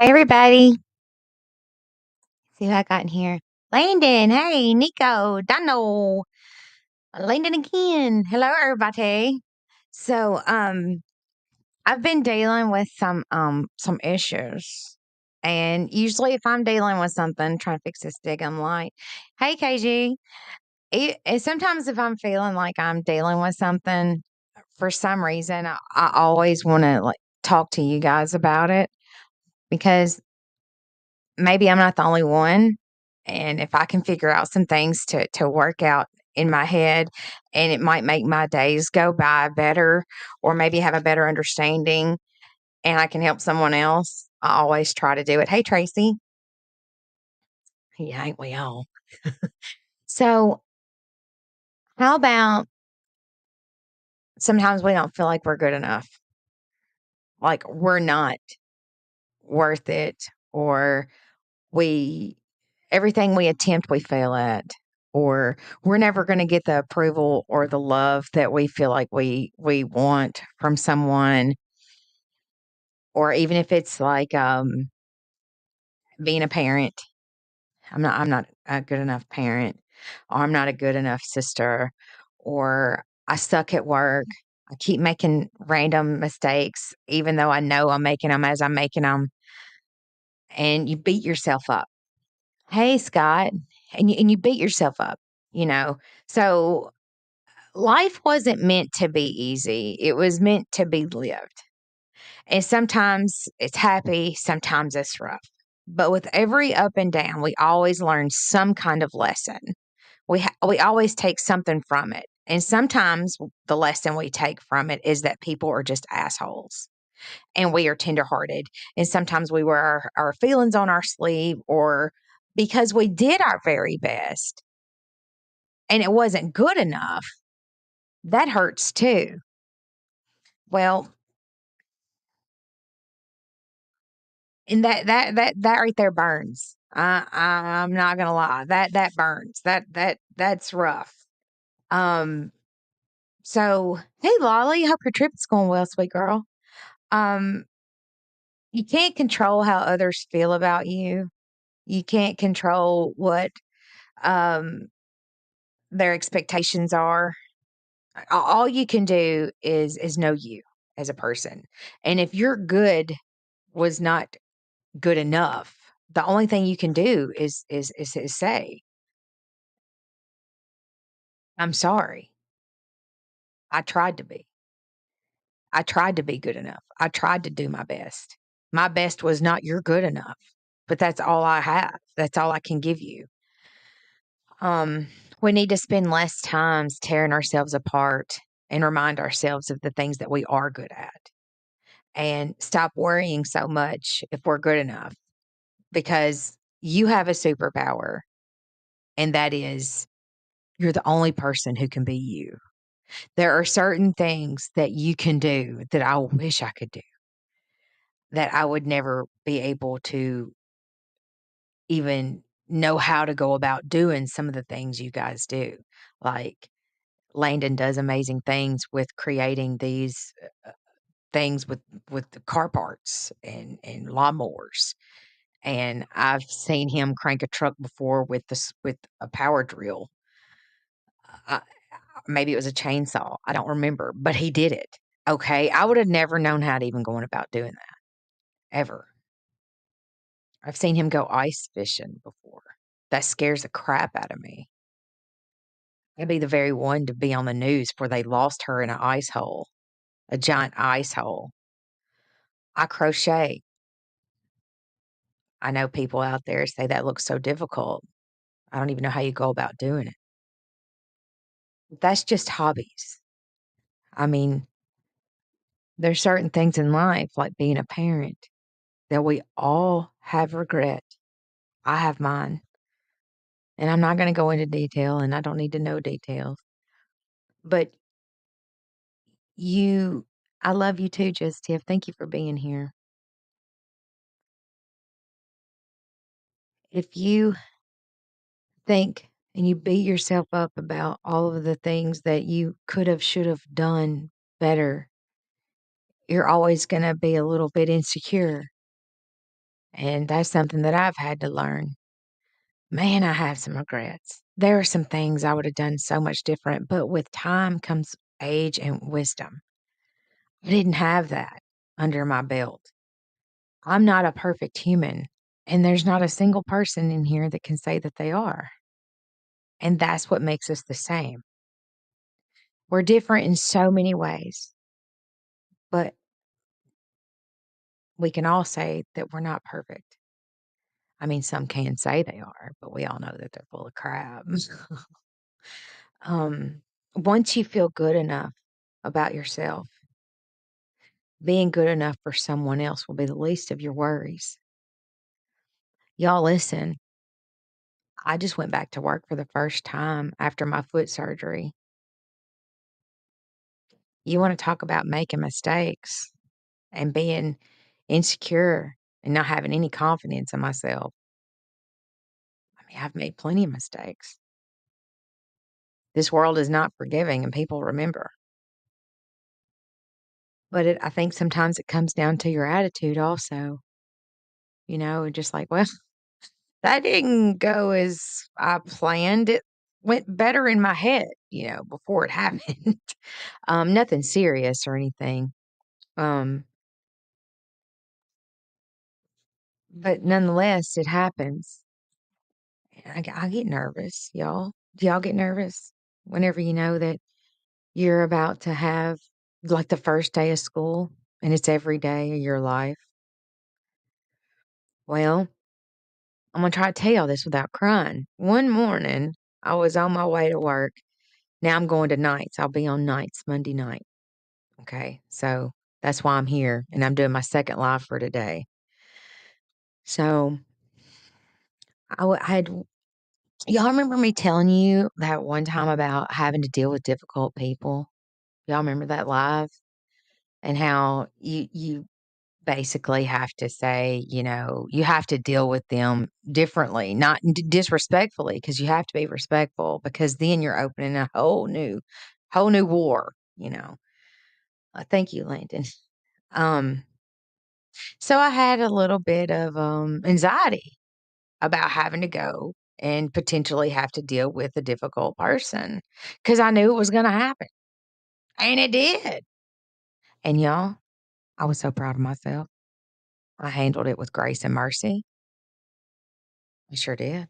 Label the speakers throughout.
Speaker 1: Hey everybody. See who I got in here. Landon. Hey, Nico, Donald. Landon again. Hello everybody. So I've been dealing with some issues. And usually if I'm dealing with something, trying to fix this dig, I'm like, hey KG. Sometimes if I'm feeling like I'm dealing with something, for some reason I always want to like talk to you guys about it because maybe I'm not the only one. And if I can figure out some things to work out in my head, and it might make my days go by better, or maybe have a better understanding, and I can help someone else, I always try to do it. Hey, Tracy. Yeah, ain't we all? So, how about sometimes we don't feel like we're good enough, like we're not worth it, or we everything we attempt we fail at, or we're never going to get the approval or the love that we feel like we want from someone, or even if it's like being a parent. I'm not a good enough parent, or I'm not a good enough sister, or I suck at work. I keep making random mistakes even though I know I'm making them as I'm making them, and you beat yourself up. Hey, Scott, and you beat yourself up, you know? So, life wasn't meant to be easy, it was meant to be lived, and sometimes it's happy, sometimes it's rough. But with every up and down, we always learn some kind of lesson. We always take something from it, and sometimes the lesson we take from it is that people are just assholes, and we are tenderhearted, and sometimes we wear our feelings on our sleeve, or because we did our very best and it wasn't good enough, that hurts too. Well, and that right there burns. I'm not gonna lie. That burns. That's rough. Um. So, hey, Lolly, hope your trip is going well, sweet girl. Um. You can't control how others feel about you. You can't control what um their expectations are. All you can do is know you as a person, and if your good was not good enough, the only thing you can do is say, "I'm sorry. I tried to be. I tried to be good enough. I tried to do my best. My best was not your good enough, but that's all I have. That's all I can give you." Um, we need to spend less times tearing ourselves apart and remind ourselves of the things that we are good at, and stop worrying so much if we're good enough, because you have a superpower, and that is you're the only person who can be you. There are certain things that you can do that I wish I could do, that I would never be able to even know how to go about doing some of the things you guys do. Like Landon does amazing things with creating these things with the car parts and lawnmowers. And I've seen him crank a truck before with this with a power drill. I, maybe it was a chainsaw. I don't remember, but he did it. Okay. I would have never known how to even going about doing that ever. I've seen him go ice fishing before. That scares the crap out of me. I'd be the very one to be on the news where they lost her in an ice hole, a giant ice hole. I crochet. I know people out there say that looks so difficult. I don't even know how you go about doing it. That's just hobbies. I mean, there's certain things in life, like being a parent, that we all have regret. I have mine, and I'm not gonna go into detail, and I don't need to know details, but you I love you too, Just Tiff. Thank you for being here. If you think and you beat yourself up about all of the things that you could have, should have done better, you're always gonna be a little bit insecure. And that's something that I've had to learn. Man, I have some regrets. There are some things I would have done so much different, but with time comes age and wisdom. I didn't have that under my belt. I'm not a perfect human, and there's not a single person in here that can say that they are. And that's what makes us the same. We're different in so many ways, but we can all say that we're not perfect. I mean, some can say they are, but we all know that they're full of crap. um, Once you feel good enough about yourself, being good enough for someone else will be the least of your worries. Y'all listen, I just went back to work for the first time after my foot surgery. You want to talk about making mistakes and being insecure and not having any confidence in myself. I mean, I've made plenty of mistakes. This world is not forgiving and people remember. But I think sometimes it comes down to your attitude also. Just like, well, that didn't go as I planned. It went better in my head, before it happened. Nothing serious or anything. Um, but nonetheless, it happens. And I get nervous, y'all. Do y'all get nervous whenever you know that you're about to have like the first day of school and it's every day of your life? Well, I'm gonna try to tell y'all this without crying. One morning, I was on my way to work. Now I'm going to nights. I'll be on nights Monday night. Okay. So that's why I'm here and I'm doing my second live for today. So I had, y'all remember me telling you that one time about having to deal with difficult people? Y'all remember that live? And how you basically have to say, you have to deal with them differently, not disrespectfully, because you have to be respectful because then you're opening a whole new war, thank you, Landon. Um, so I had a little bit of anxiety about having to go and potentially have to deal with a difficult person because I knew it was going to happen. And it did. And y'all, I was so proud of myself. I handled it with grace and mercy. I sure did.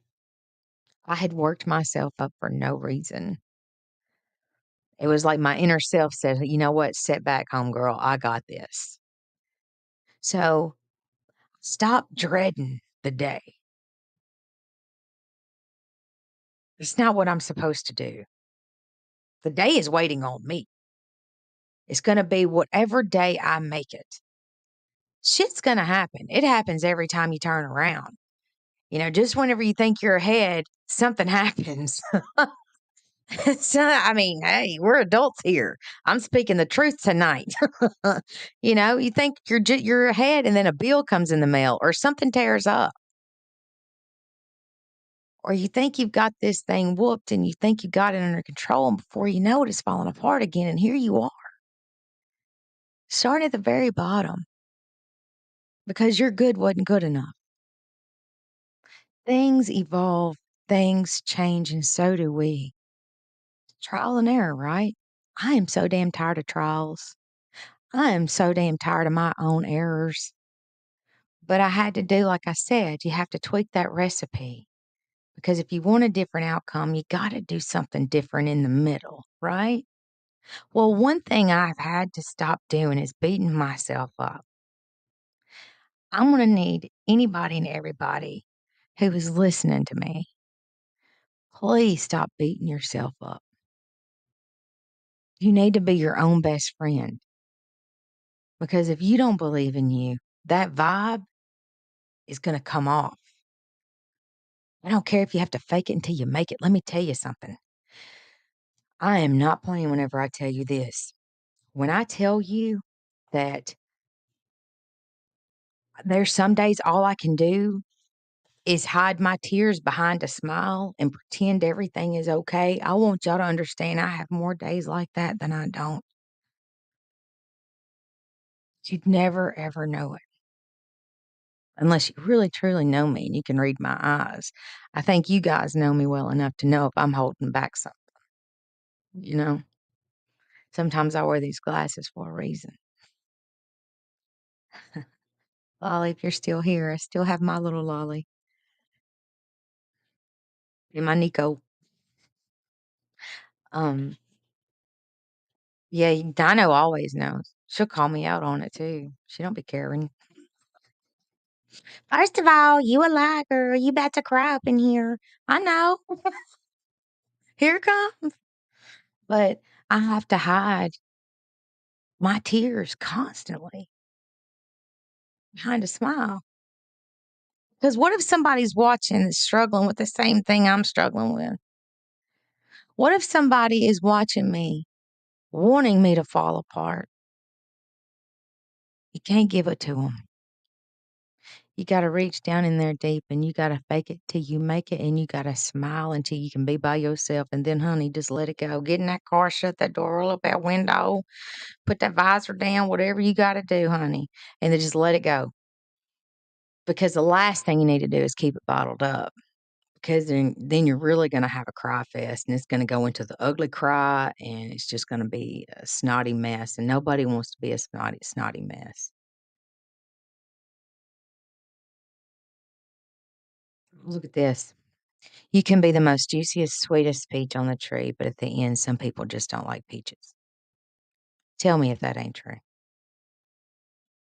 Speaker 1: I had worked myself up for no reason. It was like my inner self said, you know what? Sit back, homegirl. I got this. So stop dreading the day. It's not what I'm supposed to do. The day is waiting on me. It's going to be whatever day I make it. Shit's going to happen. It happens every time you turn around. Just whenever you think you're ahead, something happens. So, I mean, hey, we're adults here. I'm speaking the truth tonight. You think you're ahead, and then a bill comes in the mail, or something tears up, or you think you've got this thing whooped, and you think you got it under control, and before you know it, it's falling apart again. And here you are, starting at the very bottom because your good wasn't good enough. Things evolve, things change, and so do we. Trial and error, right? I am so damn tired of trials. I am so damn tired of my own errors. But I had to do, like I said, you have to tweak that recipe because if you want a different outcome, you got to do something different in the middle, right? Well, one thing I've had to stop doing is beating myself up. I'm going to need anybody and everybody who is listening to me. Please stop beating yourself up. You need to be your own best friend because if you don't believe in you, that vibe is going to come off. I don't care if you have to fake it until you make it. Let me tell you something. I am not playing whenever I tell you this. When I tell you that there's some days all I can do is hide my tears behind a smile and pretend everything is okay, I want y'all to understand I have more days like that than I don't. You'd never, ever know it. unless you really truly know me and you can read my eyes. I think you guys know me well enough to know if I'm holding back something, you know? Sometimes I wear these glasses for a reason. Lolly, if you're still here, I still have my little Lolly and my Nico. Um, yeah, Dino always knows. She'll call me out on it too. She don't be caring. First of all, you a lie, girl. You about to cry up in here. I know. Here it comes. But I have to hide my tears constantly behind a smile. Because what if somebody's watching that's struggling with the same thing I'm struggling with? What if somebody is watching me, wanting me to fall apart? You can't give it to them. You got to reach down in there deep and you got to fake it till you make it and you got to smile until you can be by yourself. And then, honey, just let it go. Get in that car, shut that door, roll up that window, put that visor down, whatever you got to do, honey, and then just let it go. Because the last thing you need to do is keep it bottled up. Because then you're really gonna have a cry fest, and it's gonna go into the ugly cry, and it's just gonna be a snotty mess, and nobody wants to be a snotty mess. Look at this. You can be the most juiciest, sweetest peach on the tree, but at the end, some people just don't like peaches. Tell me if that ain't true.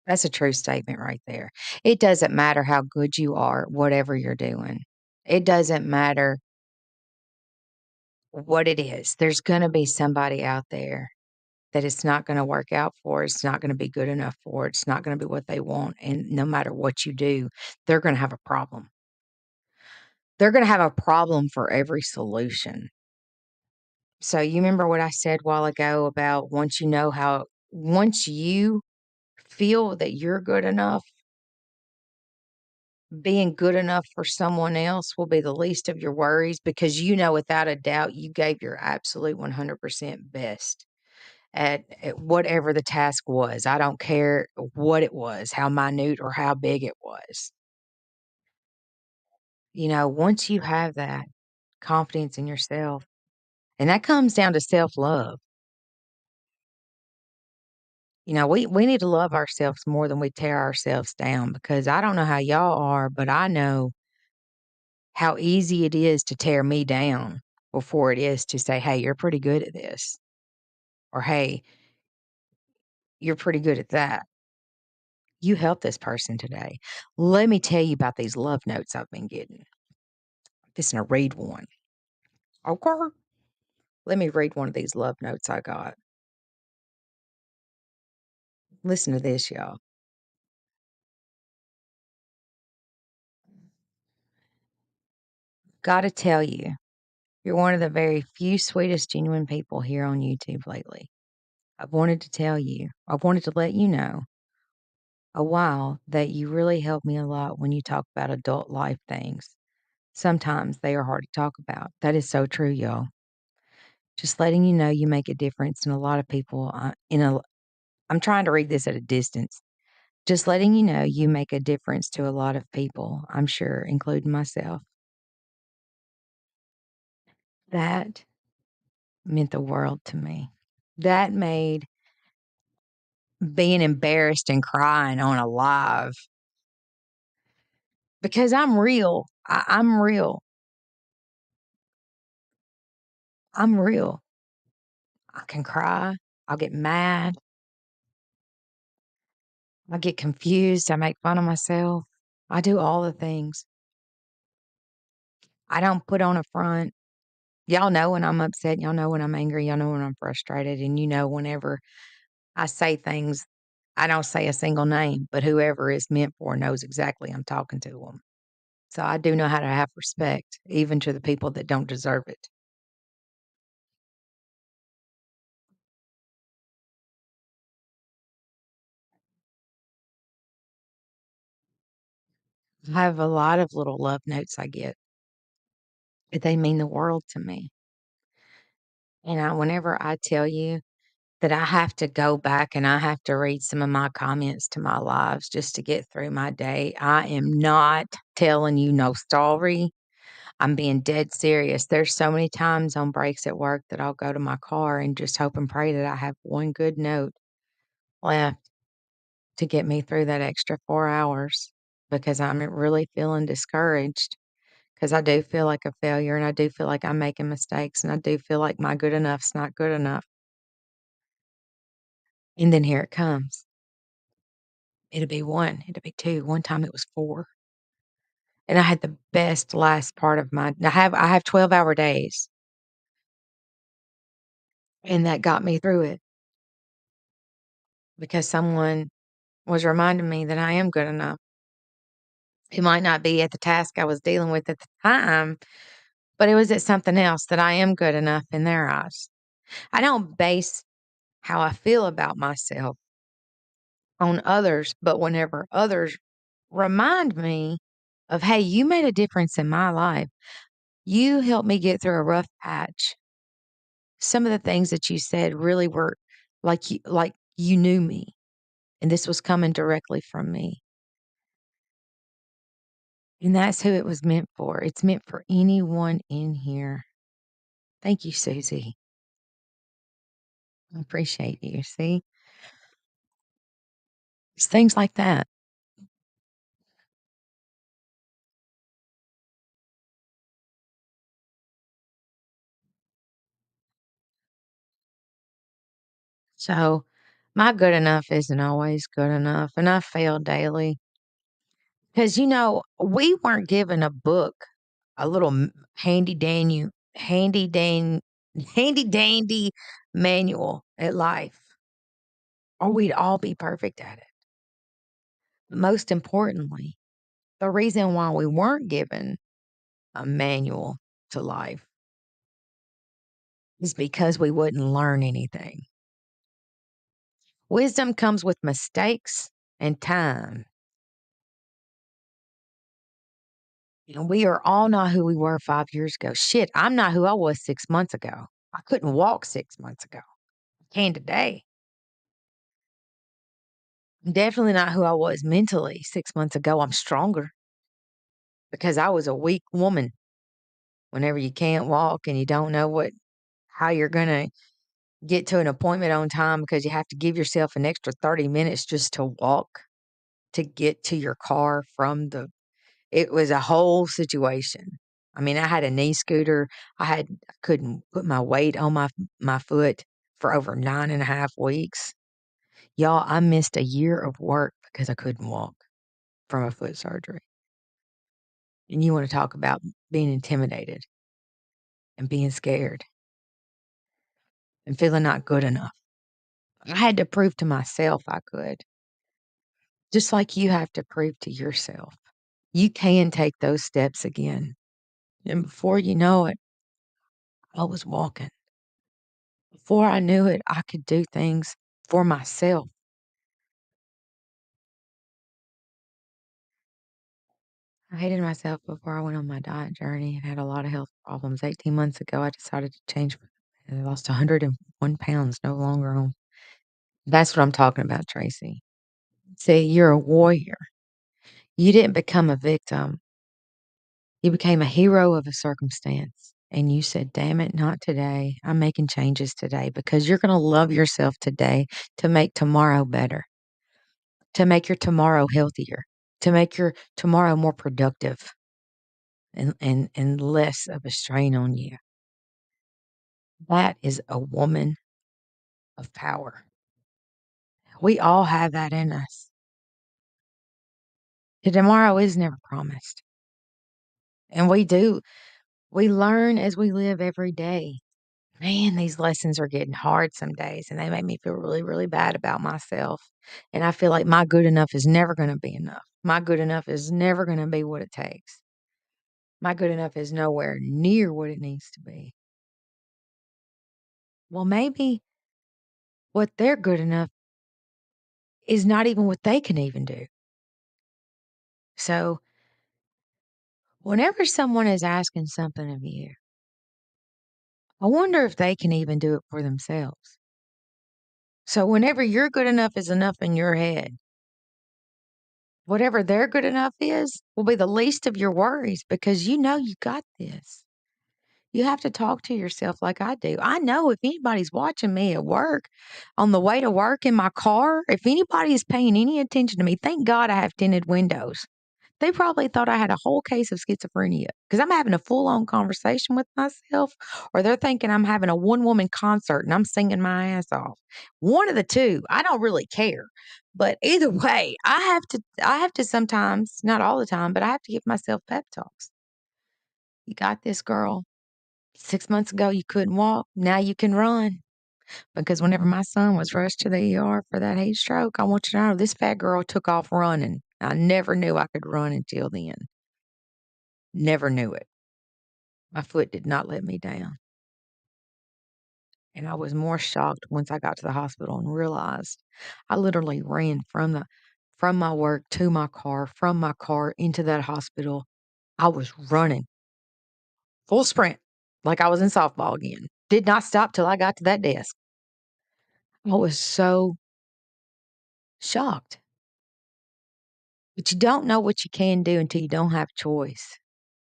Speaker 1: That's a true statement right there. It doesn't matter how good you are, whatever you're doing. It doesn't matter what it is. There's gonna be somebody out there that it's not gonna work out for, it's not gonna be good enough for, it's not gonna be what they want, and no matter what you do, they're gonna have a problem. They're gonna have a problem for every solution. So, you remember what I said a while ago about once you feel that you're good enough, being good enough for someone else will be the least of your worries because you know without a doubt you gave your absolute 100% best. At whatever the task was. I don't care what it was, how minute or how big it was. Once you have that confidence in yourself, and that comes down to self-love. We need to love ourselves more than we tear ourselves down because I don't know how y'all are, but I know how easy it is to tear me down before it is to say, "Hey, you're pretty good at this," or, "Hey, you're pretty good at that. You helped this person today. Let me tell you about these love notes I've been getting." Just gonna read one. Okay. Let me read one of these love notes I got. Listen to this, y'all. Gotta tell you, you're one of the very few sweetest, genuine people here on YouTube lately. I've wanted to let you know a while that you really help me a lot when you talk about adult life things. Sometimes they are hard to talk about. That is so true, y'all. Just letting you know you make a difference in a lot of people. I'm trying to read this at a distance. Just letting you know you make a difference to a lot of people, I'm sure, including myself. That meant the world to me. That made being embarrassed and crying on a live because I'm real. I'm real. I'm real. I can cry. I'll get mad. I get confused. I make fun of myself. I do all the things. I don't put on a front. Y'all know when I'm upset. Y'all know when I'm angry. Y'all know when I'm frustrated. And whenever I say things, I don't say a single name, but whoever it's meant for knows exactly I'm talking to them. So I do know how to have respect, even to the people that don't deserve it. I have a lot of little love notes I get, but they mean the world to me. And whenever I tell you, that I have to go back and I have to read some of my comments to my lives just to get through my day. I am not telling you no story. I'm being dead serious. There's so many times on breaks at work that I'll go to my car and just hope and pray that I have one good note left to get me through that extra 4 hours because I'm really feeling discouraged. Because I do feel like a failure, and I do feel like I'm making mistakes, and I do feel like my good enough's not good enough. And then here it comes. It'll be 1, it'll be 2, one time it was 4, and I had the best last part of my I have 12-hour days, and that got me through it because someone was reminding me that I am good enough. It might not be at the task I was dealing with at the time, but it was at something else that I am good enough in their eyes. I don't base how I feel about myself on others, but whenever others remind me of, "Hey, you made a difference in my life. You helped me get through a rough patch. Some of the things that you said really were like you knew me, and this was coming directly from me." And that's who it was meant for. It's meant for anyone in here. Thank you, Susie. I appreciate you. See? It's things like that. So, my good enough isn't always good enough, and I fail daily. 'Cause, we weren't given a book, a little handy dan handy dandy manual at life, or we'd all be perfect at it. Most importantly, the reason why we weren't given a manual to life is because we wouldn't learn anything. Wisdom comes with mistakes and time, and we are all not who we were 5 years ago. Shit, I'm not who I was 6 months ago. I couldn't walk 6 months ago. I can today. Definitely not who I was mentally 6 months ago. I'm stronger because I was a weak woman. Whenever you can't walk and you don't know how you're gonna get to an appointment on time because you have to give yourself an extra 30 minutes just to walk to get to your car from the it was a whole situation. I mean, I had a knee scooter. I couldn't put my weight on my foot for over 9.5 weeks. Y'all, I missed a year of work because I couldn't walk from a foot surgery. And you wanna talk about being intimidated and being scared and feeling not good enough. I had to prove to myself I could, just like you have to prove to yourself. You can take those steps again. And before you know it, I was walking. Before I knew it, I could do things for myself. I hated myself before I went on my diet journey and had a lot of health problems. 18 months ago, I decided to change. I lost 101 pounds, no longer on. That's what I'm talking about, Tracy. See, you're a warrior. You didn't become a victim. You became a hero of a circumstance. And you said, damn it, not today. I'm making changes today because you're going to love yourself today to make tomorrow better, to make your tomorrow healthier, to make your tomorrow more productive and less of a strain on you. That is a woman of power. We all have that in us. The tomorrow is never promised. And we learn as we live every day. Man, these lessons are getting hard some days, and they make me feel really, really bad about myself. And I feel like my good enough is never going to be enough. My good enough is never going to be what it takes. My good enough is nowhere near what it needs to be. Well, maybe what they're good enough is not even what they can even do. So, whenever someone is asking something of you, I wonder if they can even do it for themselves. So whenever you're good enough is enough in your head, whatever their good enough is will be the least of your worries because you know you got this. You have to talk to yourself like I do. I know if anybody's watching me at work, on the way to work in my car, if anybody is paying any attention to me, thank God I have tinted windows. They probably thought I had a whole case of schizophrenia because I'm having a full on conversation with myself, or they're thinking I'm having a one woman concert and I'm singing my ass off. One of the two. I don't really care. But either way, I have to sometimes, not all the time, but I have to give myself pep talks. You got this, girl. 6 months ago, you couldn't walk. Now you can run. Because whenever my son was rushed to the ER for that heat stroke, I want you to know this fat girl took off running. I never knew I could run until then. Never knew it. My foot did not let me down. And I was more shocked once I got to the hospital and realized I literally ran from my work to my car, from my car into that hospital. I was running full sprint like I was in softball again. Did not stop till I got to that desk. I was so shocked. But you don't know what you can do until you don't have choice.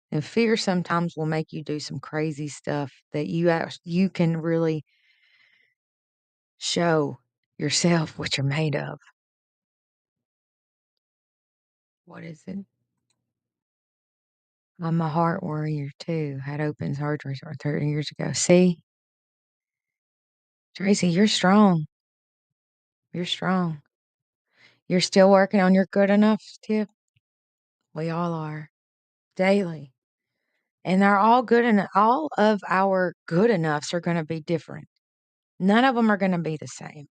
Speaker 1: And fear sometimes will make you do some crazy stuff that you can really show yourself what you're made of. What is it? I'm a heart warrior too. Had open surgery 30 years ago. See, Tracy, you're strong. You're strong. You're still working on your good enough tip. We all are daily. And they're all good enough. All of our good enoughs are going to be different. None of them are going to be the same.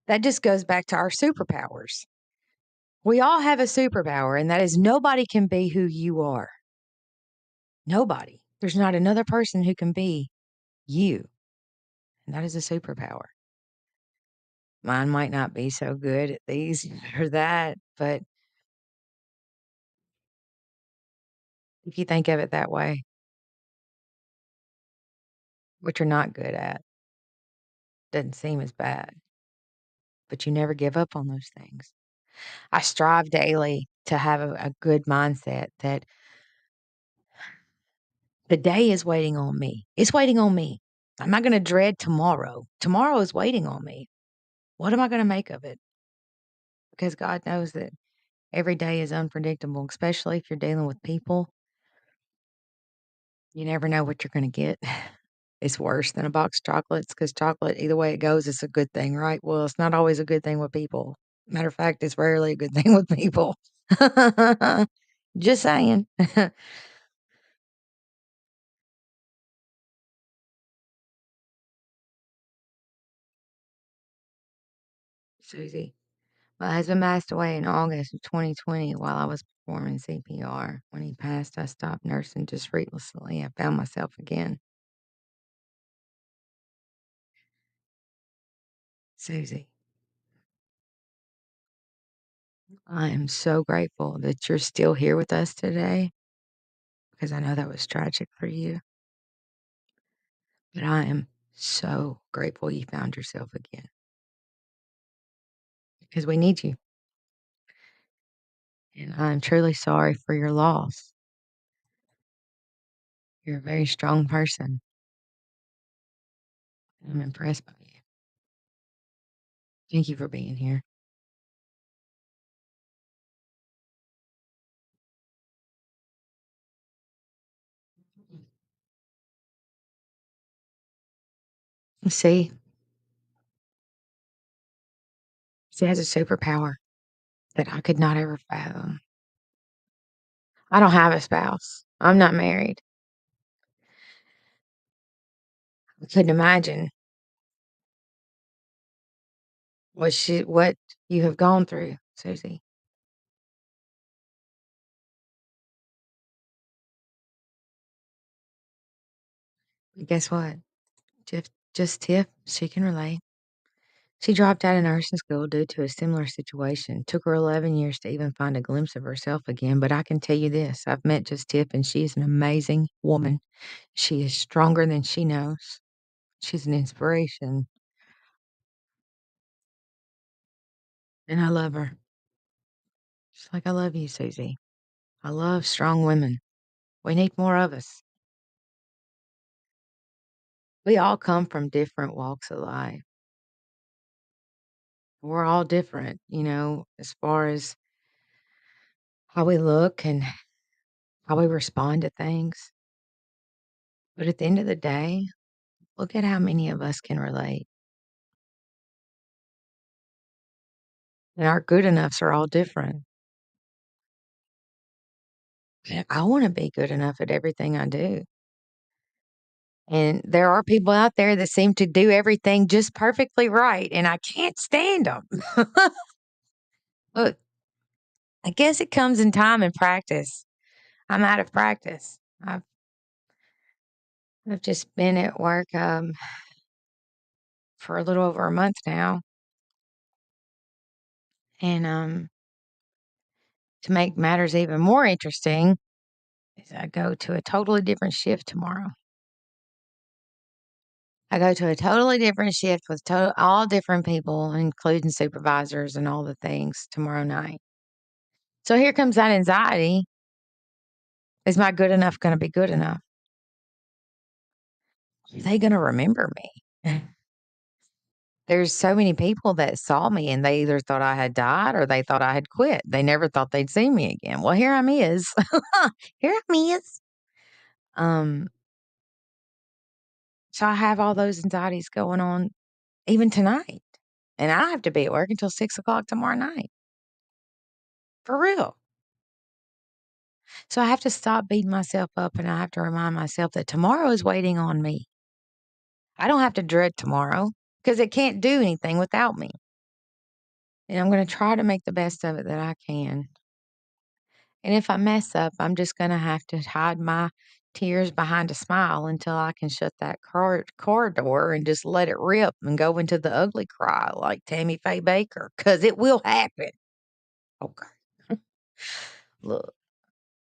Speaker 1: That just goes back to our superpowers. We all have a superpower, and that is nobody can be who you are. Nobody. There's not another person who can be you. And that is a superpower. Mine might not be so good at these or that, but if you think of it that way, what you're not good at doesn't seem as bad, but you never give up on those things. I strive daily to have a good mindset that the day is waiting on me. It's waiting on me. I'm not going to dread tomorrow. Tomorrow is waiting on me. What am I going to make of it? Because God knows that every day is unpredictable, especially if you're dealing with people. You never know what you're going to get. It's worse than a box of chocolates because chocolate, either way it goes, it's a good thing, right? Well, it's not always a good thing with people. Matter of fact, it's rarely a good thing with people. Just saying. Susie, my husband passed away in August of 2020 while I was performing CPR. When he passed, I stopped nursing just recklessly. I found myself again. Susie, I am so grateful that you're still here with us today because I know that was tragic for you. But I am so grateful you found yourself again because we need you. And I'm truly sorry for your loss. You're a very strong person. I'm impressed by you. Thank you for being here. See, she has a superpower that I could not ever fathom. I don't have a spouse. I'm not married. I couldn't imagine what you have gone through, Susie. But guess what? Just Tiff, she can relate. She dropped out of nursing school due to a similar situation. Took her 11 years to even find a glimpse of herself again. But I can tell you this, I've met Just Tiff, and she is an amazing woman. She is stronger than she knows. She's an inspiration. And I love her. Just like I love you, Susie. I love strong women. We need more of us. We all come from different walks of life. We're all different, as far as how we look and how we respond to things. But at the end of the day, look at how many of us can relate. And our good enoughs are all different. And I want to be good enough at everything I do. And there are people out there that seem to do everything just perfectly right, and I can't stand them. Look, I guess it comes in time and practice. I'm out of practice. I've just been at work for a little over a month now, and to make matters even more interesting, is I go to a totally different shift tomorrow. I go to a totally different shift with all different people, including supervisors and all the things tomorrow night. So here comes that anxiety. Is my good enough going to be good enough? Are they going to remember me? There's so many people that saw me and they either thought I had died or they thought I had quit. They never thought they'd see me again. Well, here I'm is. Here I'm is. Um, so I have all those anxieties going on even tonight. And I have to be at work until 6 o'clock tomorrow night. For real. So I have to stop beating myself up and I have to remind myself that tomorrow is waiting on me. I don't have to dread tomorrow because it can't do anything without me. And I'm going to try to make the best of it that I can. And if I mess up, I'm just going to have to hide my tears behind a smile until I can shut that corridor and just let it rip and go into the ugly cry like Tammy Faye Baker, because it will happen. Okay. Look,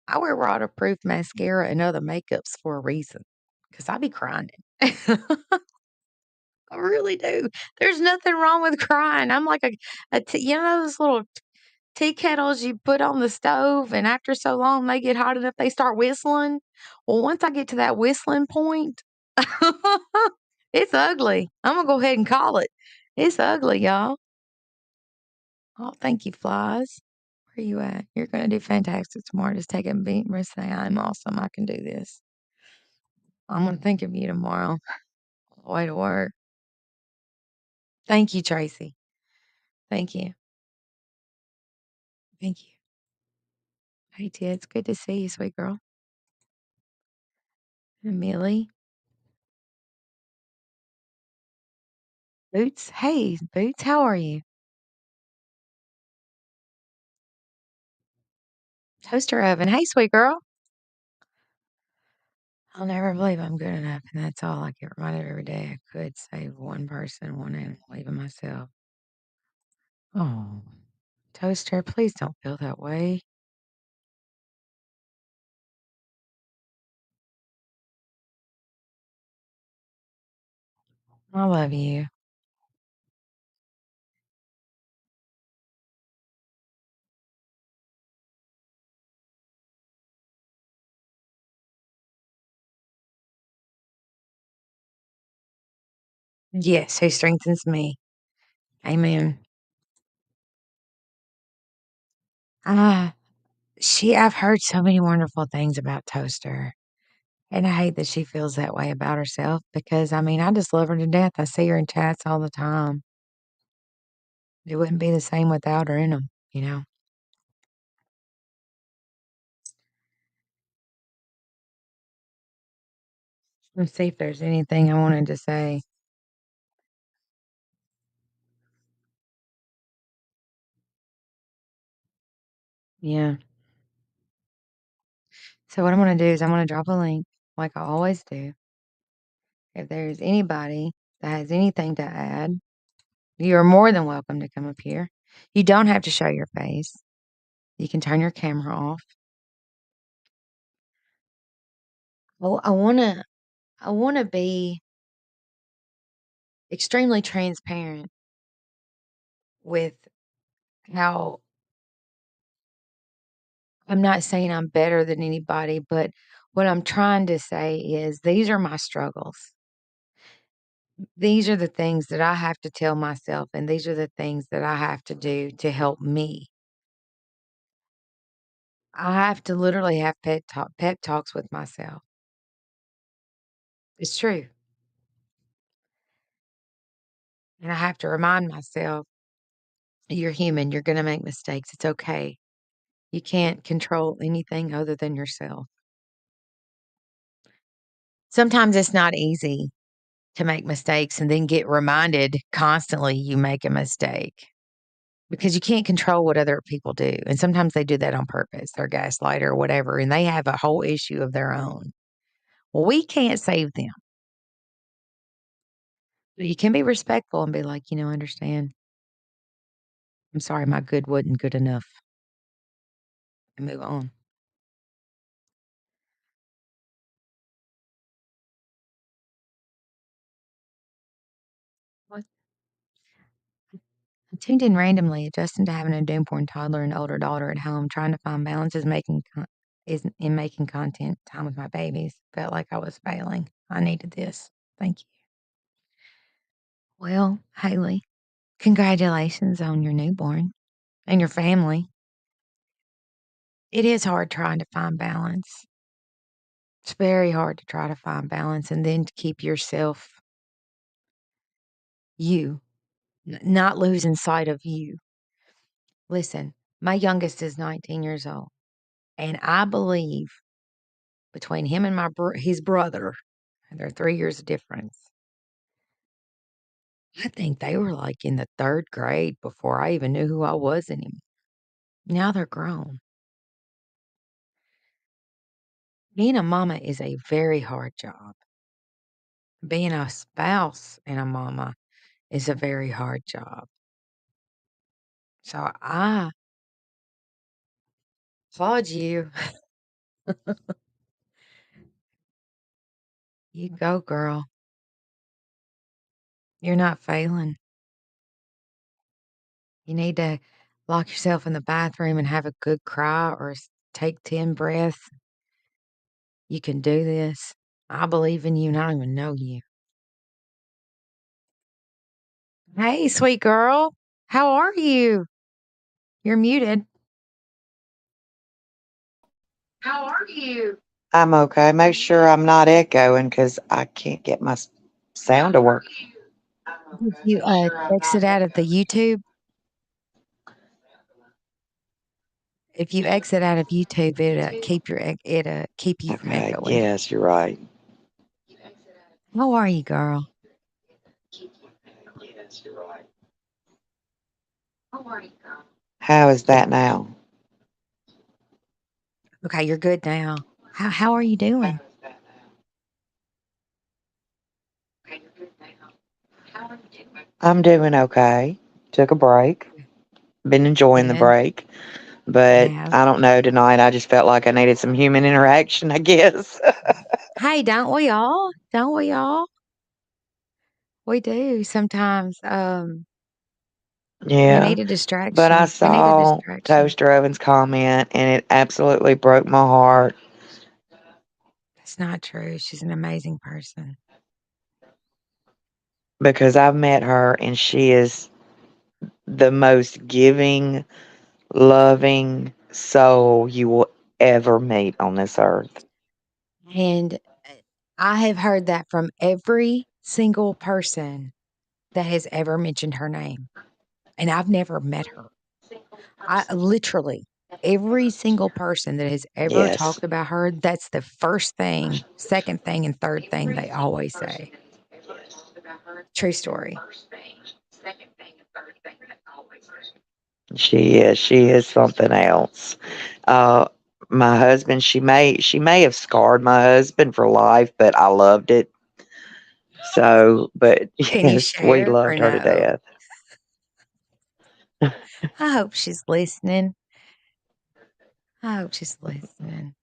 Speaker 1: I wear waterproof mascara and other makeups for a reason because I be crying. I really do. There's nothing wrong with crying. I'm like those little tea kettles you put on the stove, and after so long they get hot enough they start whistling. Well, once I get to that whistling point, it's ugly. I'm gonna go ahead and call it. It's ugly, y'all. Oh, thank you, flies. Where you at? You're gonna do fantastic tomorrow. Just take a beat and say, I'm awesome. I can do this. I'm gonna think of you tomorrow. On the way to work. Thank you, Tracy. Thank you. Thank you. Hey, Ted. It's good to see you, sweet girl. And Millie. Boots. Hey, Boots. How are you? Toaster oven. Hey, sweet girl. I'll never believe I'm good enough, and that's all I get reminded every day. I could save one person, one animal, even myself. Oh, Toaster, please don't feel that way. I love you. Yes, who strengthens me. Amen. Ah, I've heard so many wonderful things about Toaster. And I hate that she feels that way about herself because I just love her to death. I see her in chats all the time. It wouldn't be the same without her in them. Let's see if there's anything I wanted to say. Yeah. So what I'm gonna do is I'm gonna drop a link like I always do. If there's anybody that has anything to add, you are more than welcome to come up here. You don't have to show your face. You can turn your camera off. Oh, I wanna be extremely transparent with how I'm not saying I'm better than anybody, but what I'm trying to say is these are my struggles. These are the things that I have to tell myself, and these are the things that I have to do to help me. I have to literally have pep talks with myself. It's true. And I have to remind myself, you're human, you're gonna make mistakes, it's okay. You can't control anything other than yourself. Sometimes it's not easy to make mistakes and then get reminded constantly you make a mistake because you can't control what other people do. And sometimes they do that on purpose. They're gaslighter or whatever, and they have a whole issue of their own. Well, we can't save them. But you can be respectful and be like, I understand. I'm sorry my good wasn't good enough, and move on. What? I tuned in randomly, adjusting to having a doom-porn toddler and older daughter at home, trying to find balance is in making content time with my babies. Felt like I was failing. I needed this. Thank you. Well, Haley, congratulations on your newborn and your family. It is hard trying to find balance. It's very hard to try to find balance and then to keep yourself you, not losing sight of you. Listen, my youngest is 19 years old, and I believe between him and his brother, and they're 3 years of difference, I think they were, like, in the 3rd grade before I even knew who I was anymore. Now they're grown. Being a mama is a very hard job. Being a spouse and a mama is a very hard job. So I applaud you. You go, girl. You're not failing. You need to lock yourself in the bathroom and have a good cry or take 10 breaths. You can do this. I believe in you, and I don't even know you. Hey, sweet girl. How are you? You're muted. How are you?
Speaker 2: I'm okay. Make sure I'm not echoing because I can't get my sound to work.
Speaker 1: Did you exit out of the YouTube? If you exit out of YouTube, it'll keep you from
Speaker 2: Okay.
Speaker 1: echoing.
Speaker 2: Yes, you're right.
Speaker 1: How are you, girl?
Speaker 2: How is that now?
Speaker 1: Okay, you're good now. How are you doing?
Speaker 2: I'm doing okay. Took a break. Been enjoying the
Speaker 1: Good.
Speaker 2: break.
Speaker 1: You
Speaker 2: But
Speaker 1: have.
Speaker 2: I don't know, tonight I just felt like I needed some human interaction, I guess.
Speaker 1: Hey, don't we all? Don't we all? We do sometimes. We
Speaker 2: Yeah.
Speaker 1: need a
Speaker 2: But I
Speaker 1: distraction. We need a
Speaker 2: saw
Speaker 1: distraction.
Speaker 2: Toaster Oven's comment and it absolutely broke my heart
Speaker 1: That's not true. She's an amazing person.
Speaker 2: because I've met her and she is the most giving, loving soul you will ever meet on this earth.
Speaker 1: And I have heard that from every single person that has ever mentioned her name. And I've never met her. I literally, every single person that has ever
Speaker 2: Yes.
Speaker 1: talked about her, that's the first thing, second thing, and third thing they always say. True story.
Speaker 2: She is. She is something else. Uh my husband, she may have scarred my husband for life, but I loved it. So, but
Speaker 1: Can you
Speaker 2: yes, we
Speaker 1: share or
Speaker 2: loved her to
Speaker 1: no?
Speaker 2: death.
Speaker 1: I hope she's listening. I hope she's listening.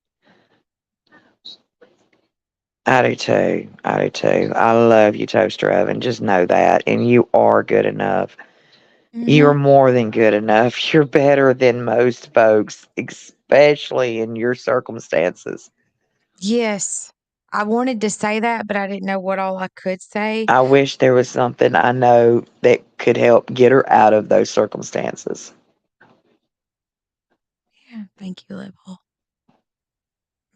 Speaker 2: I do too. I do too. I love you, Toaster Oven. Just know that. And you are good enough. You're
Speaker 1: Mhm.
Speaker 2: more than good enough. You're better than most folks, especially in your circumstances.
Speaker 1: Yes. I wanted to say that, but I didn't know what all I could say.
Speaker 2: I wish there was something I know that could help get her out of those circumstances.
Speaker 1: Yeah, thank you, Level.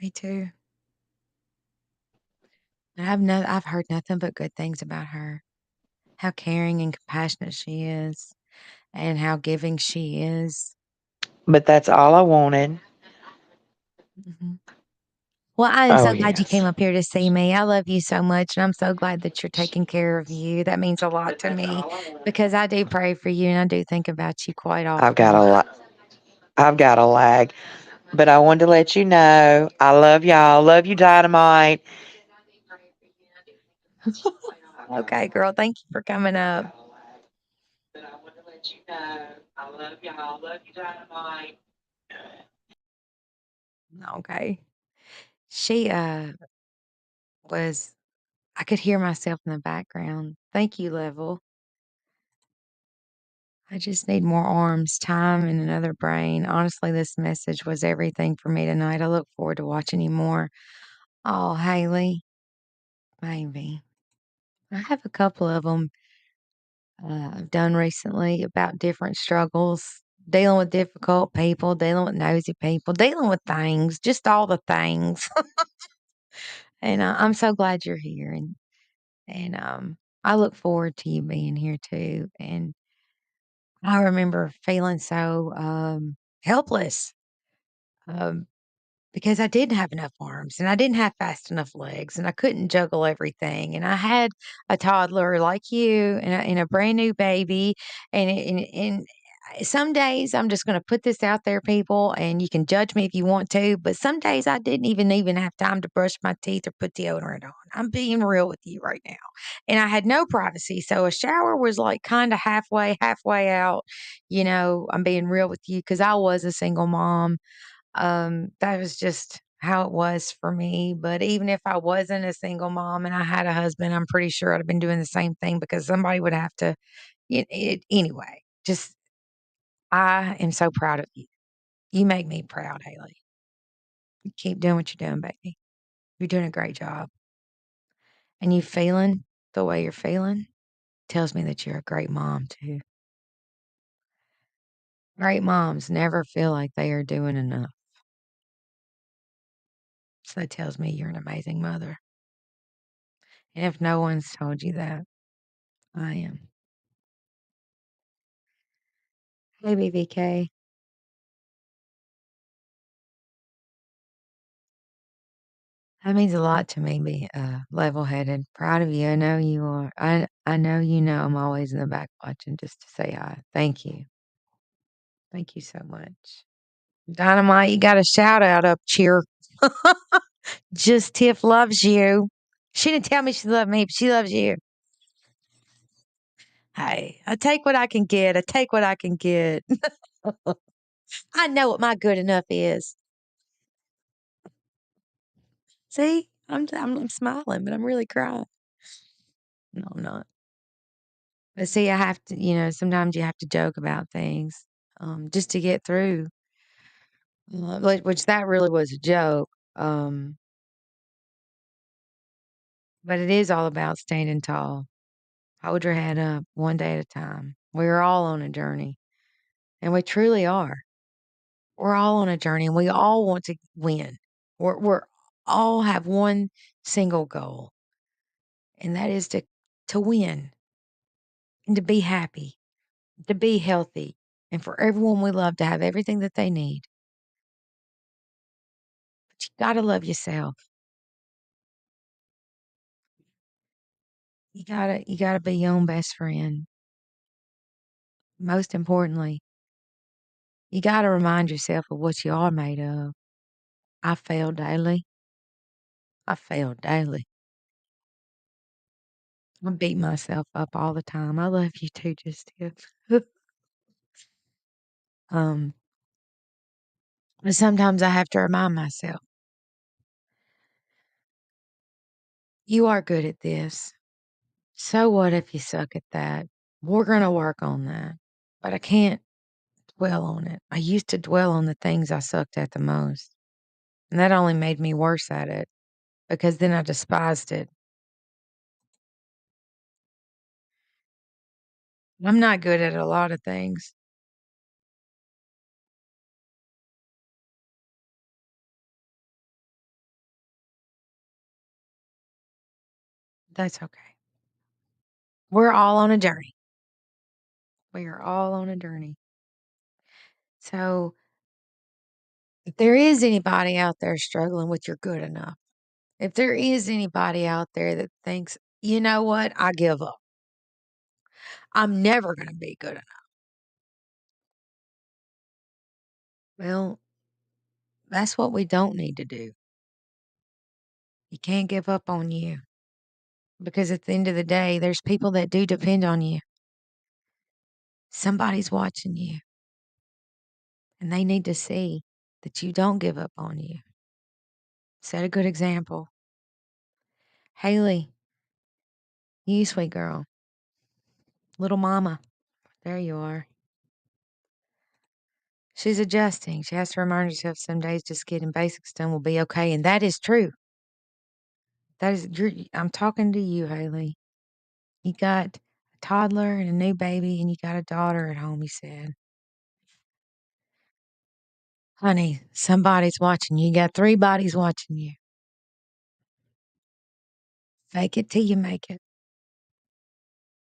Speaker 1: Me too. I've heard nothing but good things about her. How caring and compassionate she is, and how giving she is.
Speaker 2: But that's all I wanted.
Speaker 1: Mhm. Well, I am
Speaker 2: Oh,
Speaker 1: so glad you
Speaker 2: yes.
Speaker 1: came up here to see me. I love you so much, and I'm so glad that you're taking care of you. That means a lot to me because I do pray for you and I do think about you quite
Speaker 2: I've got
Speaker 1: often.
Speaker 2: a lot. I've got a lag, but I wanted to let you know I love y'all. Love you, Dynamite.
Speaker 1: Okay, girl. Thank you for coming up.
Speaker 2: But I want to let you know I love y'all. Love you, Dynamite.
Speaker 1: Okay. She was I could hear myself in the background. Thank you, Level. I just need more arms, time, and another brain. Honestly, this message was everything for me tonight. I look forward to watching you more. Oh, Haley, maybe. I have a couple of them I've done recently about different struggles, dealing with difficult people, dealing with nosy people, dealing with things, just all the things. And I'm so glad you're here, and I look forward to you being here too. And I remember feeling so helpless. Um, Because I didn't have enough arms and I didn't have fast enough legs and I couldn't juggle everything. And I had a toddler like you and a brand new baby. Some days I'm just going to put this out there, people, and you can judge me if you want to. But some days I didn't even have time to brush my teeth or put deodorant on. I'm being real with you right now. And I had no privacy. So a shower was like kind of halfway out. I'm being real with you because I was a single mom. That was just how it was for me. But even if I wasn't a single mom and I had a husband, I'm pretty sure I'd have been doing the same thing because somebody would have to. Anyway. Just I am so proud of you. You make me proud, Haley. You keep doing what you're doing, baby. You're doing a great job, and you feeling the way you're feeling tells me that you're a great mom too. Great moms never feel like they are doing enough. So that tells me you're an amazing mother. And if no one's told you that, I am. Hey, BBK. That means a lot to me, be level-headed. Proud of you. I know you are. I know you know I'm always in the back watching just to say hi. Thank you. Thank you so much. Dynamite, you got a shout out up cheer. Just Tiff loves you. She didn't tell me she loved me, but she loves you. Hey, I take what I can get. I take what I can get. I know what my good enough is. See, I'm smiling, but I'm really crying. No, I'm not. But see, I have to, sometimes you have to joke about things just to get through, which that really was a joke. Um, but it is all about standing tall. Hold your head up one day at a time. We're all on a journey, and we truly are. We're all on a journey, and we all want to win. We're all have one single goal, and that is to win and to be happy, to be healthy, and for everyone we love to have everything that they need. But you gotta love yourself. You gotta be your own best friend. Most importantly, you gotta remind yourself of what you are made of. I fail daily. I fail daily. I beat myself up all the time. I love you too, just um, but sometimes I have to remind myself, you are good at this. So what if you suck at that? We're gonna work on that. but I can't dwell on it. I used to dwell on the things I sucked at the most, and that only made me worse at it because then I despised it. I'm not good at a lot of things. That's okay. We're all on a journey. We are all on a journey. So, if there is anybody out there struggling with you're good enough, if there is anybody out there that thinks, you know what, I give up. I'm never going to be good enough. Well, that's what we don't need to do. You can't give up on you because at the end of the day, there's people that do depend on you. Somebody's watching you and they need to see that you don't give up on you. Set a good example. Haley, you sweet girl, little mama, there you are. She's adjusting. She has to remind herself some days just getting basics done will be okay. And that is true. I'm talking to you, Haley. You got a toddler and a new baby, and you got a daughter at home, you said. Honey, somebody's watching you. You got 3 bodies watching you. Fake it till you make it.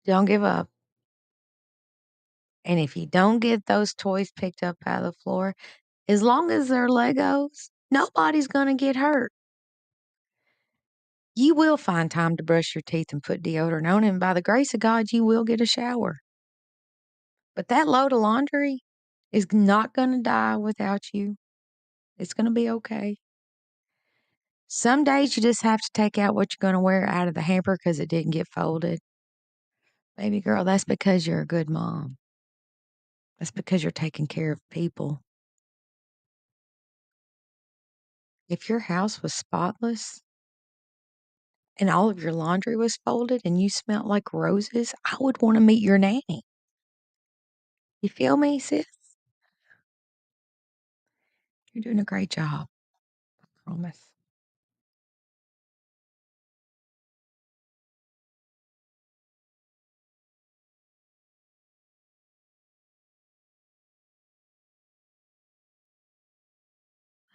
Speaker 1: Don't give up. And if you don't get those toys picked up out of the floor, as long as they're Legos, nobody's gonna get hurt. You will find time to brush your teeth and put deodorant on, and by the grace of God, you will get a shower. But that load of laundry is not gonna die without you. It's gonna be okay. Some days you just have to take out what you're gonna wear out of the hamper because it didn't get folded. Baby girl, that's because you're a good mom. That's because you're taking care of people. If your house was spotless and all of your laundry was folded and you smelled like roses, I would wanna meet your nanny. You feel me, sis? You're doing a great job, I promise.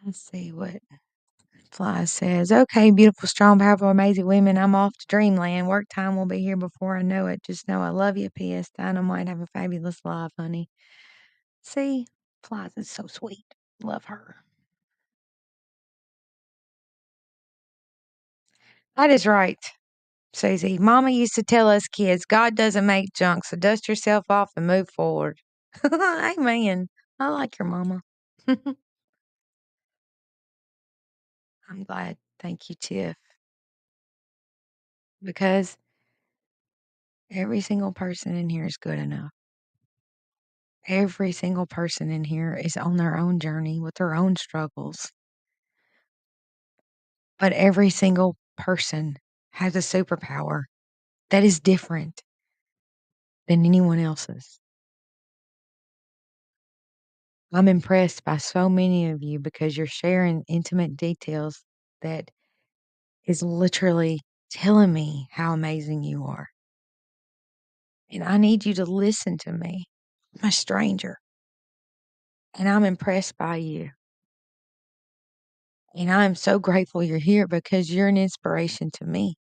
Speaker 1: Let's see what Fly says. Okay, beautiful, strong, powerful, amazing women. I'm off to dreamland. Work time will be here before I know it. Just know I love you. P.S. Dynamite. Have a fabulous life, honey. See, Flies is so sweet. Love her. That is right, Susie. Mama used to tell us kids, God doesn't make junk, so dust yourself off and move forward. Amen. I like your mama. I'm glad. Thank you, Tiff. Because every single person in here is good enough. Every single person in here is on their own journey with their own struggles. But every single person has a superpower that is different than anyone else's. I'm impressed by so many of you because you're sharing intimate details that is literally telling me how amazing you are. And I need you to listen to me. I'm a stranger and I'm impressed by you. And I'm so grateful you're here because you're an inspiration to me.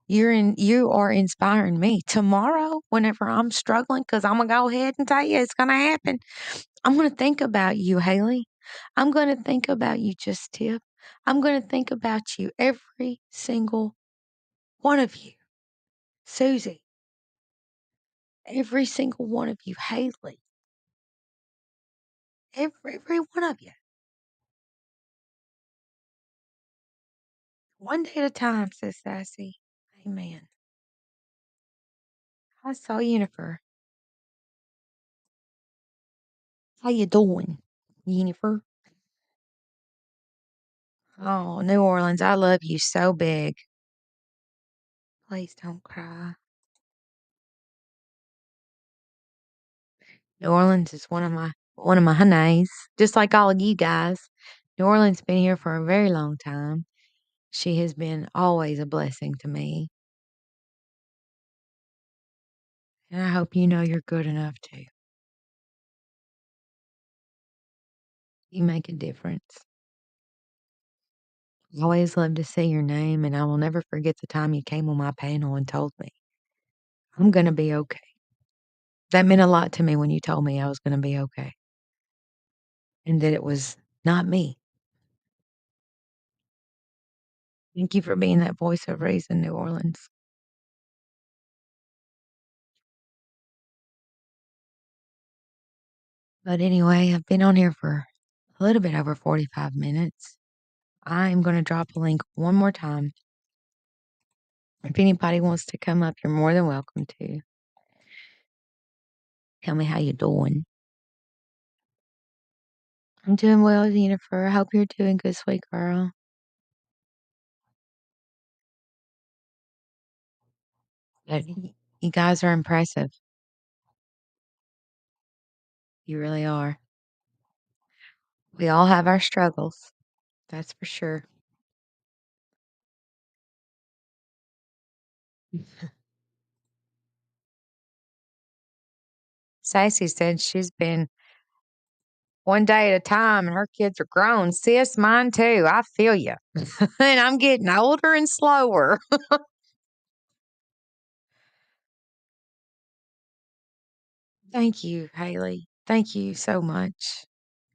Speaker 1: You are inspiring me. Tomorrow, whenever I'm struggling, because I'm gonna go ahead and tell you it's gonna happen. I'm gonna think about you, Haley. I'm gonna think about you, Just Tip. I'm gonna think about you, every single one of you. Susie, every single one of you, Haley. Every one of you. One day at a time, says Sassy. Amen. I saw Jennifer. How you doing, Jennifer? Oh, New Orleans, I love you so big. Please don't cry. New Orleans is one of my honeys, just like all of you guys. New Orleans been here for a very long time. She has been always a blessing to me, and I hope you know you're good enough too. You make a difference. I always love to say your name, and I will never forget the time you came on my panel and told me, "I'm gonna be okay." That meant a lot to me when you told me I was gonna be okay, and that it was not me. Thank you for being that voice of reason, New Orleans. But anyway, I've been on here for a little bit over 45 minutes. I'm gonna drop a link one more time. If anybody wants to come up, you're more than welcome to. Tell me how you doing. I'm doing well, Jennifer. I hope you're doing good, sweet girl. But you guys are impressive. You really are. We all have our struggles. That's for sure. Sassy said she's been one day at a time and her kids are grown. Sis, mine too. I feel you. And I'm getting older and slower. Thank you, Haley. Thank you so much.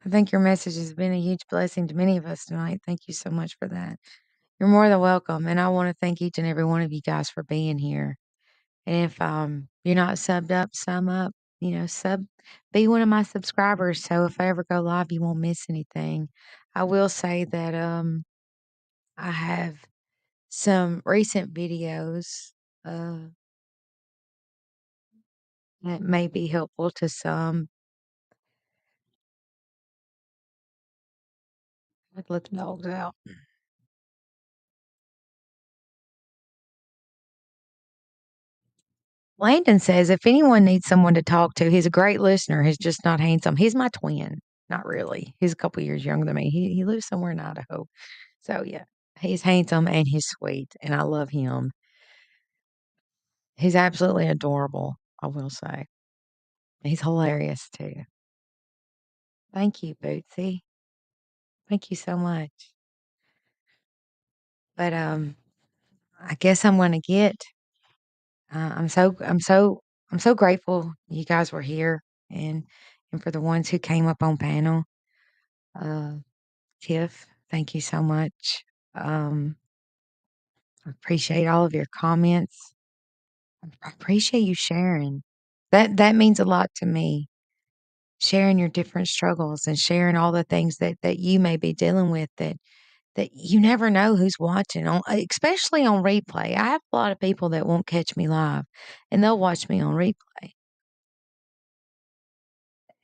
Speaker 1: I think your message has been a huge blessing to many of us tonight. Thank you so much for that. You're more than welcome. And I want to thank each and every one of you guys for being here. And if you're not subbed up, sum up, be one of my subscribers. So if I ever go live, you won't miss anything. I will say that I have some recent videos uh, that may be helpful to some. I'd let the dogs out. Landon says if anyone needs someone to talk to, he's a great listener. He's just not handsome. He's my twin. Not really. He's a couple years younger than me. He lives somewhere in Idaho. So yeah, he's handsome and he's sweet, and I love him. He's absolutely adorable, I will say. He's hilarious too. Thank you, Bootsy. Thank you so much. But I guess I'm gonna get. I'm so grateful you guys were here, and for the ones who came up on panel. Uh, Tiff, thank you so much. Um, I appreciate all of your comments. I appreciate you sharing. That means a lot to me. Sharing your different struggles and sharing all the things that you may be dealing with that you never know who's watching on, especially on replay. I have a lot of people that won't catch me live and they'll watch me on replay.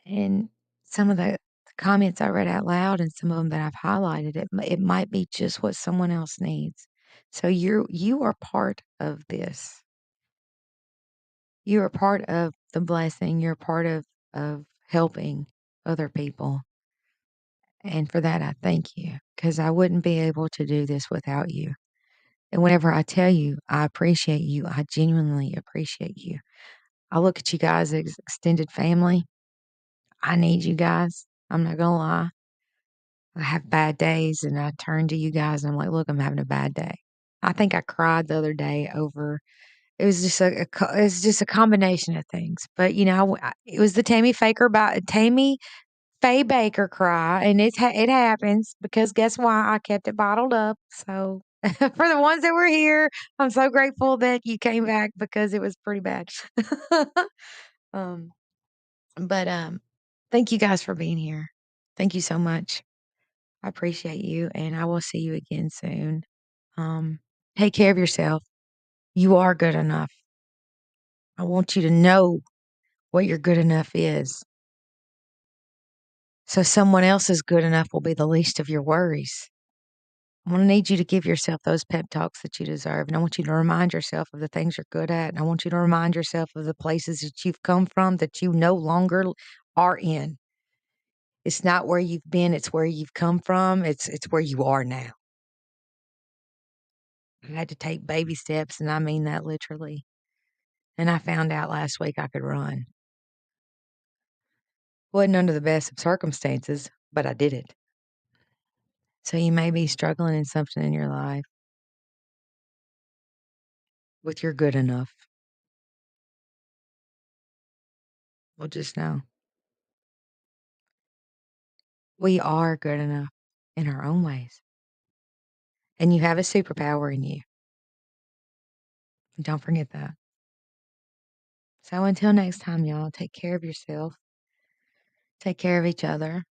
Speaker 1: And some of the comments I read out loud and some of them that I've highlighted, it might be just what someone else needs. So you are part of this. You are part of the blessing. You're part of helping other people. And for that, I thank you because I wouldn't be able to do this without you. And whenever I tell you I appreciate you, I genuinely appreciate you. I look at you guys as extended family. I need you guys. I'm not going to lie. I have bad days and I turn to you guys and I'm like, look, I'm having a bad day. I think I cried the other day over it was just it's just a combination of things. But it was the Tammy Faye Baker cry, and it happens because guess why I kept it bottled up. So for the ones that were here, I'm so grateful that you came back because it was pretty bad. um, but thank you guys for being here. Thank you so much. I appreciate you, and I will see you again soon. Um, take care of yourself. You are good enough. I want you to know what your good enough is. So someone else's good enough will be the least of your worries. I wanna need you to give yourself those pep talks that you deserve, and I want you to remind yourself of the things you're good at, and I want you to remind yourself of the places that you've come from that you no longer are in. It's not where you've been, it's where you've come from, it's where you are now. I had to take baby steps, and I mean that literally, and I found out last week I could run. Wasn't under the best of circumstances, but I did it. So you may be struggling in something in your life with your good enough. Well, just know we are good enough in our own ways, and you have a superpower in you. Don't forget that. So until next time, y'all, take care of yourself, take care of each other,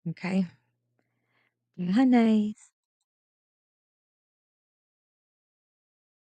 Speaker 1: okay? Bye, nice.